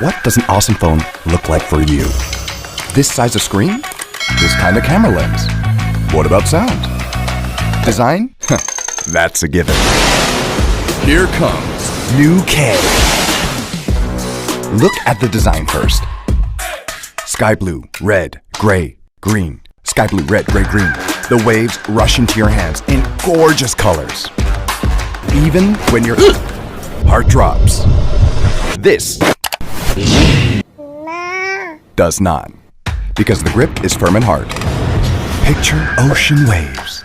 What does an awesome phone look like for you? This size of screen? This kind of camera lens? What about sound? Design? That's a given. Here comes new K. Look at the design first. Sky blue, red, gray, green. Sky blue, red, gray, green. The waves rush into your hands in gorgeous colors. Even when your heart drops. This does not, because the grip is firm and hard. Picture ocean waves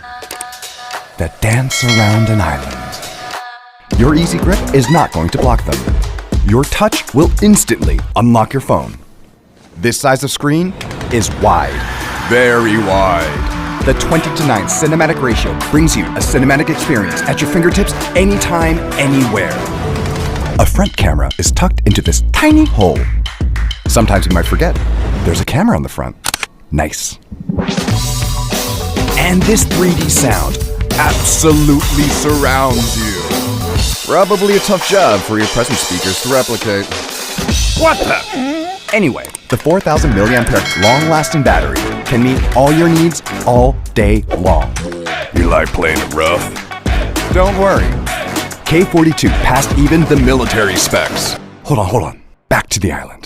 that dance around an island. Your easy grip is not going to block them. Your touch will instantly unlock your phone. This size of screen is wide, very wide. The 20:9 cinematic ratio brings you a cinematic experience at your fingertips anytime, anywhere. A front camera is tucked into this tiny hole. Sometimes you might forget, there's a camera on the front. Nice. And this 3D sound absolutely surrounds you. Probably a tough job for your present speakers to replicate. What the? Anyway, the 4,000 milliampere long-lasting battery can meet all your needs all day long. You like playing it rough? Don't worry. K42 passed even the military specs. Hold on. Back to the island.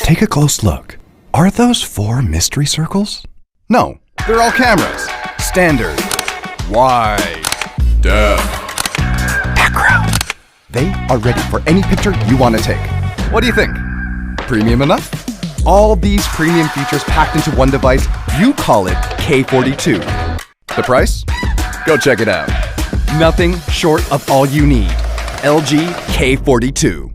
Take a close look. Are those 4 mystery circles? No, they're all cameras. Standard, wide, depth, macro. They are ready for any picture you want to take. What do you think? Premium enough? All these premium features packed into one device, you call it K42. The price? Go check it out. Nothing short of all you need. LG K42.